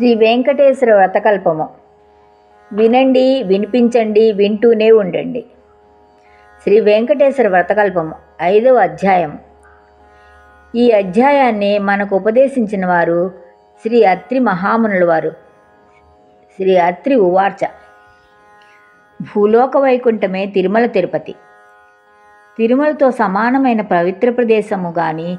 శ్రీ వెంకటేశ్వర వ్రతకల్పము. వినండి, వినిపించండి, వింటూనే ఉండండి. శ్రీ వెంకటేశ్వర వ్రతకల్పము 5వ అధ్యాయం. ఈ అధ్యాయాన్ని మనకు ఉపదేశించిన వారు శ్రీ అత్రి మహామునుల వారు. శ్రీ అత్రి ఉవార్చ: భూలోక వైకుంఠమే తిరుమల తిరుపతి. తిరుమలతో సమానమైన పవిత్ర ప్రదేశము కానీ,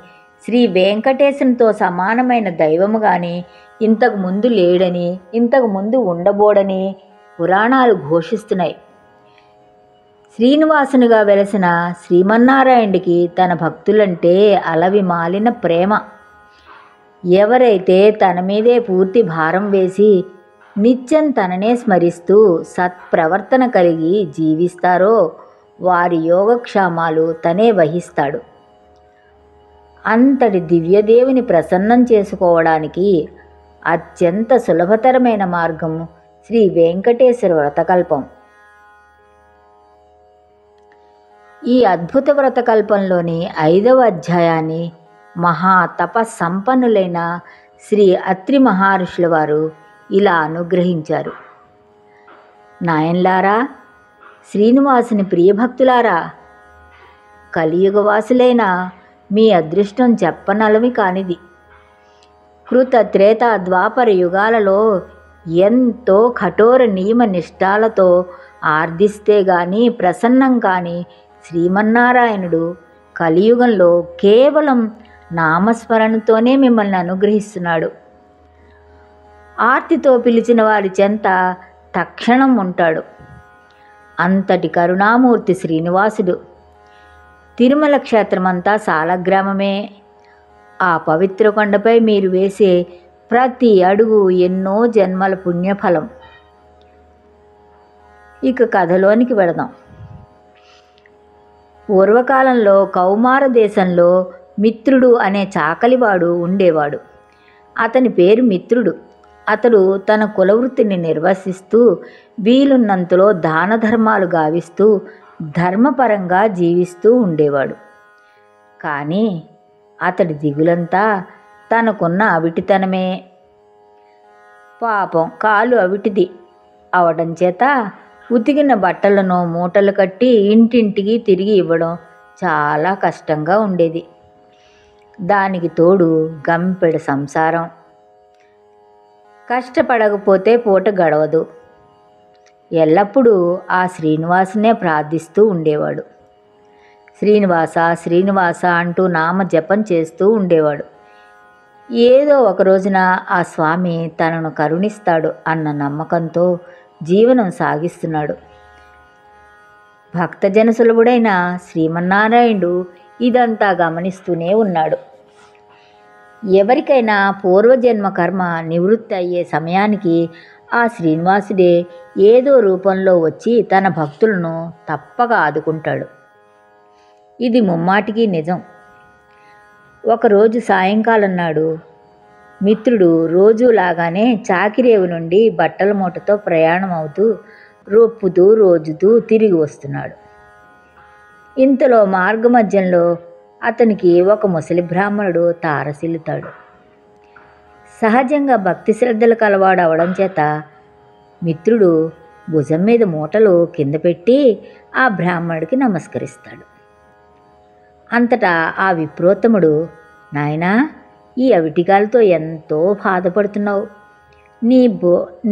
శ్రీ వెంకటేశంతో సమానమైన దైవము కానీ ఇంతకు ముందు లేడని, ఇంతకు ముందు ఉండబోడని పురాణాలు ఘోషిస్తున్నాయి. శ్రీనివాసునిగా వెలసిన శ్రీమన్నారాయణుడికి తన భక్తులంటే అలవి మాలిన ప్రేమ. ఎవరైతే తన మీదే పూర్తి భారం వేసి నిత్యం తననే స్మరిస్తూ సత్ప్రవర్తన కలిగి జీవిస్తారో వారి యోగక్షేమాలు తనే వహిస్తాడు. అంతటి దివ్యదేవుని ప్రసన్నం చేసుకోవడానికి అత్యంత సులభతరమైన మార్గం శ్రీ వెంకటేశ్వర వ్రతకల్పం. ఈ అద్భుత వ్రతకల్పంలోని 5వ అధ్యాయాన్ని మహాతపస్సంపన్నులైన శ్రీ అత్రి మహర్షుల వారు ఇలా అనుగ్రహించారు: నాయన్లారా, శ్రీనివాసుని ప్రియభక్తులారా, కలియుగవాసులైన మీ అదృష్టం చెప్పనలవి కానిది. కృత త్రేత ద్వాపర యుగాలలో ఎంతో కఠోర నియమ నిష్ఠాలతో ఆర్దిస్తే గాని ప్రసన్నం కాని శ్రీమన్నారాయణుడు కలియుగంలో కేవలం నామస్మరణతోనే మిమ్మల్ని అనుగ్రహిస్తున్నాడు. ఆర్తితో పిలిచిన వారి చెంత తక్షణం ఉంటాడు. అంతటి కరుణామూర్తి శ్రీనివాసుడు. తిరుమల క్షేత్రమంతా సాలగ్రామమే. ఆ పవిత్ర కొండపై మీరు వేసే ప్రతి అడుగు ఎన్నో జన్మల పుణ్యఫలం. ఇక కథలోనికి వెళదాం. పూర్వకాలంలో కౌమార దేశంలో మిత్రుడు అనే చాకలివాడు ఉండేవాడు. అతని పేరు మిత్రుడు. అతడు తన కులవృత్తిని నిర్వహిస్తూ వీలున్నంతలో దాన ధర్మాలు గావిస్తూ ధర్మపరంగా జీవిస్తూ ఉండేవాడు. కానీ అతడి దిగులంతా తనకున్న అవిటితనమే. పాపం కాలు అవిటిది అవడం చేత ఉతికిన బట్టలను మూటలు కట్టి ఇంటింటికి తిరిగి ఇవ్వడం చాలా కష్టంగా ఉండేది. దానికి తోడు గంపెడు సంసారం. కష్టపడకపోతే పూట గడవదు. ఎల్లప్పుడూ ఆ శ్రీనివాసునే ప్రార్థిస్తూ ఉండేవాడు. శ్రీనివాస శ్రీనివాస అంటూ నామ జపం చేస్తూ ఉండేవాడు. ఏదో ఒక రోజున ఆ స్వామి తనను కరుణిస్తాడు అన్న నమ్మకంతో జీవనం సాగిస్తున్నాడు. భక్తజన సులభుడైన శ్రీమన్నారాయణుడు ఇదంతా గమనిస్తూనే ఉన్నాడు. ఎవరికైనా పూర్వజన్మ కర్మ నివృత్తి అయ్యే సమయానికి ఆ శ్రీనివాసుడే ఏదో రూపంలో వచ్చి తన భక్తులను తప్పక ఆదుకుంటాడు. ఇది ముమ్మాటికి నిజం. ఒకరోజు సాయంకాలం నాడు మిత్రుడు రోజులాగానే చాకిరేవు నుండి బట్టల మూటతో ప్రయాణం అవుతూ రొప్పుతూ రోజుతూ తిరిగి వస్తున్నాడు. ఇంతలో మార్గమధ్యంలో అతనికి ఒక ముసలి బ్రాహ్మణుడు తారసిల్లుతాడు. సహజంగా భక్తి శ్రద్ధలు కలవాడు అవడం చేత మిత్రుడు భుజం మీద మూటలు కింద పెట్టి ఆ బ్రాహ్మణుడికి నమస్కరిస్తాడు. అంతటా ఆ విప్రోత్తముడు, నాయనా, ఈ అవిటిగాలతో ఎంతో బాధపడుతున్నావు.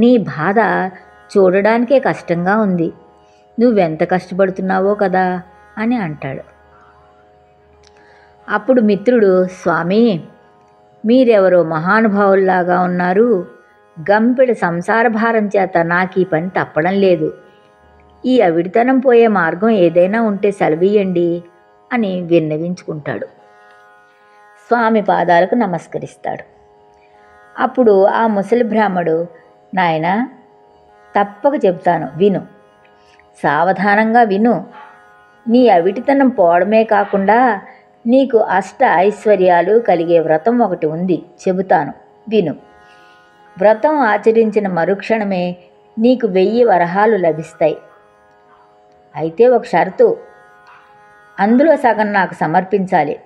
నీ బాధ చూడడానికే కష్టంగా ఉంది. నువ్వెంత కష్టపడుతున్నావో కదా అని అంటాడు. అప్పుడు మిత్రుడు, స్వామి, మీరెవరో మహానుభావుల్లాగా ఉన్నారు. గంపెడు సంసార భారం చేత నాకు ఈ పని తప్పడం లేదు. ఈ అవిడితనం పోయే మార్గం ఏదైనా ఉంటే సెలవీయండి అని విన్నవించుకుంటాడు. స్వామి పాదాలకు నమస్కరిస్తాడు. అప్పుడు ఆ ముసలి బ్రాహ్మడు, నాయనా, తప్పక చెబుతాను, విను, సావధానంగా విను. నీ అవిటితనం పోవడమే కాకుండా నీకు అష్ట ఐశ్వర్యాలు కలిగే వ్రతం ఒకటి ఉంది, చెబుతాను, విను. వ్రతం ఆచరించిన మరుక్షణమే నీకు 1000 వరహాలు లభిస్తాయి. అయితే ఒక షరతు, అందులో సగం నాకు సమర్పించాలి.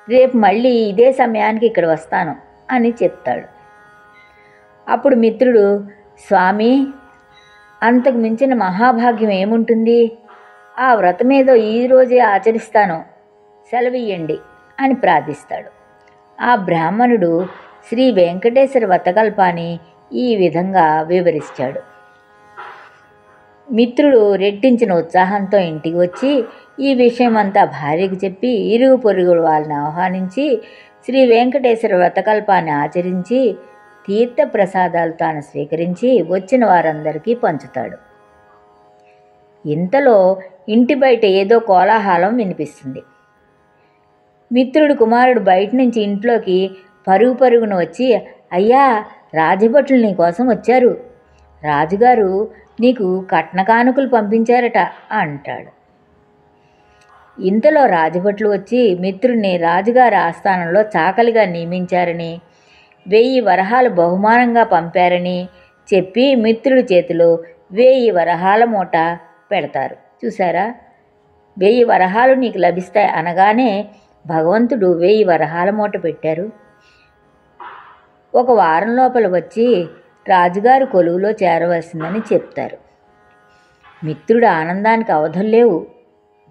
రేపు మళ్ళీ ఇదే సమయానికి ఇక్కడ వస్తాను అని చెప్తాడు. అప్పుడు మిత్రుడు, స్వామి, అంతకు మించిన మహాభాగ్యం ఏముంటుంది? ఆ వ్రతమేదో ఈరోజే ఆచరిస్తాను, సెలవియ్యండి అని ప్రార్థిస్తాడు. ఆ బ్రాహ్మణుడు శ్రీ వెంకటేశ్వర వ్రతకల్పాన్ని ఈ విధంగా వివరిస్తాడు. మిత్రుడు రెట్టించిన ఉత్సాహంతో ఇంటికి వచ్చి ఈ విషయమంతా భార్యకు చెప్పి ఇరుగు పొరుగు వాళ్ళని ఆహ్వానించి శ్రీ వెంకటేశ్వర వ్రతకల్పాన్ని ఆచరించి తీర్థ ప్రసాదాలు తాను స్వీకరించి వచ్చిన వారందరికీ పంచుతాడు. ఇంతలో ఇంటి బయట ఏదో కోలాహలం వినిపిస్తుంది. మిత్రుడు కుమారుడు బయట నుంచి ఇంట్లోకి పరుగున వచ్చి, అయ్యా, రాజభటులు నీ కోసం వచ్చారు, రాజుగారు నీకు కట్న కానుకలు పంపించారట అంటాడు. ఇంతలో రాజభట్లు వచ్చి మిత్రుడిని రాజుగారి ఆస్థానంలో చాకలిగా నియమించారని, 1000 వరహాలు బహుమానంగా పంపారని చెప్పి మిత్రుడి చేతిలో 1000 వరహాల మూట పెడతారు. చూసారా, 1000 వరహాలు నీకు లభిస్తాయి అనగానే భగవంతుడు 1000 వరహాల మూట పెట్టారు. 1 వారం లోపల వచ్చి రాజుగారు కొలువులో చేరవలసిందని చెప్తారు. మిత్రుడు ఆనందానికి అవధులు లేవు.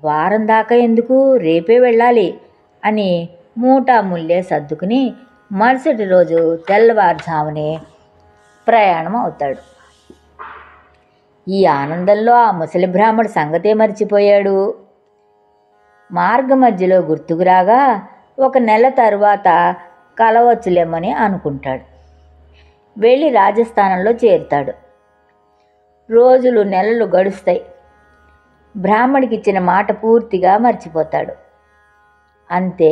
వారం దాకా ఎందుకు, రేపే వెళ్ళాలి అని మూటా ముల్లే సర్దుకుని మరుసటి రోజు తెల్లవారుజామునే ప్రయాణం అవుతాడు. ఈ ఆనందంలో ఆ ముసలి బ్రాహ్మడు సంగతే మర్చిపోయాడు. మార్గ మధ్యలో గుర్తుకురాగా 1 నెల తరువాత కలవచ్చులేమని అనుకుంటాడు. వెళ్ళి రాజస్థానంలో చేరుతాడు. రోజులు నెలలు గడుస్తాయి. బ్రాహ్మడికి ఇచ్చిన మాట పూర్తిగా మర్చిపోతాడు. అంతే,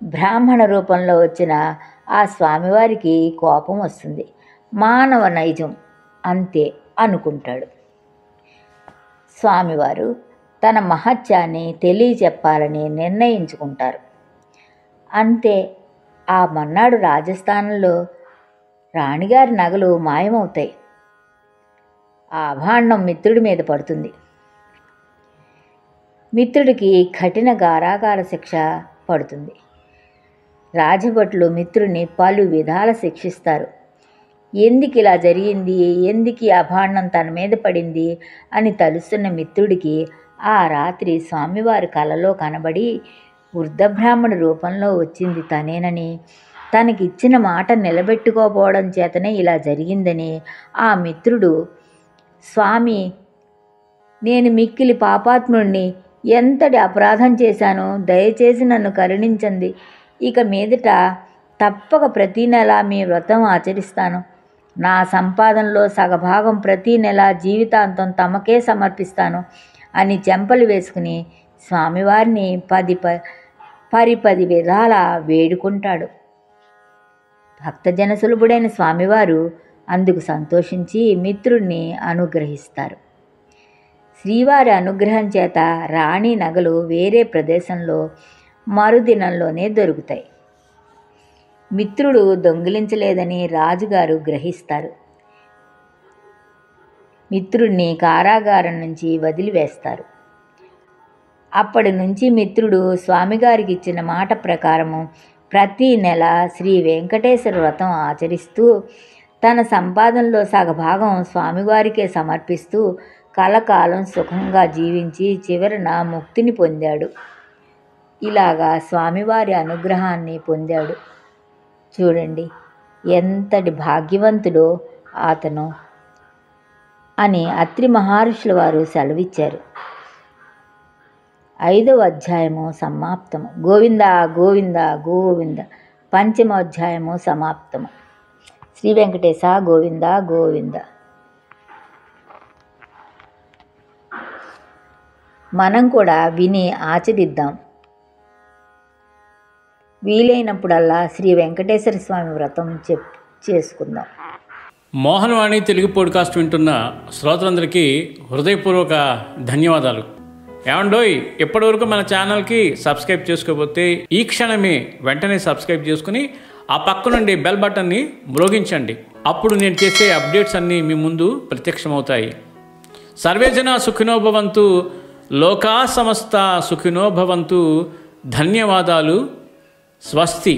బ్రాహ్మణ రూపంలో వచ్చిన ఆ స్వామివారికి కోపం వస్తుంది. మానవ నైజం అంతే అనుకుంటాడు. స్వామివారు తన మహత్యాన్ని తెలియచెప్పాలని నిర్ణయించుకుంటారు. అంతే, ఆ మన్నాడు రాజస్థానంలో రాణిగారి నగలు మాయమవుతాయి. ఆ అభాండం మిత్రుడి మీద పడుతుంది. మిత్రుడికి కఠిన కారాగార శిక్ష పడుతుంది. రాజభట్లు మిత్రుడిని పలు విధాల శిక్షిస్తారు. ఎందుకు ఇలా జరిగింది, ఎందుకు ఈ అభాండం తన మీద పడింది అని తలుస్తున్న మిత్రుడికి ఆ రాత్రి స్వామివారి కలలో కనబడి వృద్ధ బ్రాహ్మణ రూపంలో వచ్చింది తనేనని, తనకిచ్చిన మాట నిలబెట్టుకోపోవడం చేతనే ఇలా జరిగిందని ఆ మిత్రుడు, స్వామి, నేను మిక్కిలి పాపాత్ముడిని, ఎంతటి అపరాధం చేశాను, దయచేసి నన్ను కరుణించండి, ఇక మీదట తప్పక ప్రతీ నెల మీ వ్రతం ఆచరిస్తాను, నా సంపాదనలో సగభాగం ప్రతీ నెల జీవితాంతం తమకే సమర్పిస్తాను అని చెంపలు వేసుకుని స్వామివారిని 10 విధాల వేడుకుంటాడు. భక్తజన సులభుడైన స్వామివారు అందుకు సంతోషించి మిత్రుడిని అనుగ్రహిస్తారు. శ్రీవారి అనుగ్రహం చేత రాణి నగలు వేరే ప్రదేశంలో మరుదినంలోనే దొరుకుతాయి. మిత్రుడు దొంగిలించలేదని రాజుగారు గ్రహిస్తారు. మిత్రుడిని కారాగారం నుంచి వదిలివేస్తారు. అప్పటి నుంచి మిత్రుడు స్వామిగారికి ఇచ్చిన మాట ప్రకారము ప్రతీ నెల శ్రీ వెంకటేశ్వర వ్రతం ఆచరిస్తూ తన సంపాదనలో సగభాగం స్వామివారికే సమర్పిస్తూ కలకాలం సుఖంగా జీవించి చివరన ముక్తిని పొందాడు. ఇలాగా స్వామివారి అనుగ్రహాన్ని పొందాడు. చూడండి ఎంతటి భాగ్యవంతుడో అతను అని అత్రి మహర్షుల వారు సెలవిచ్చారు. 5వ అధ్యాయము సమాప్తము. గోవింద గోవింద గోవింద. 5వ అధ్యాయము సమాప్తము. శ్రీ వెంకటేశ గోవింద గోవింద. మనం కూడా విని ఆచరిద్దాం. వీలైనప్పుడల్లా శ్రీ వెంకటేశ్వర స్వామి వ్రతం చేసుకుందాం. మోహనవాణి తెలుగు పాడ్కాస్ట్ వింటున్న శ్రోతలందరికీ హృదయపూర్వక ధన్యవాదాలు. ఏమండోయ్, ఇప్పటివరకు మన ఛానల్కి సబ్స్క్రైబ్ చేసుకోకపోతే ఈ క్షణమే వెంటనే సబ్స్క్రైబ్ చేసుకుని ఆ పక్క నుండి బెల్ బటన్ని మ్రోగించండి. అప్పుడు నేను చేసే అప్డేట్స్ అన్నీ మీ ముందు ప్రత్యక్షమవుతాయి. సర్వేజన సుఖినో భవంతు, లోకా సమస్త సుఖినో భవంతు. ధన్యవాదాలు. స్వస్తి.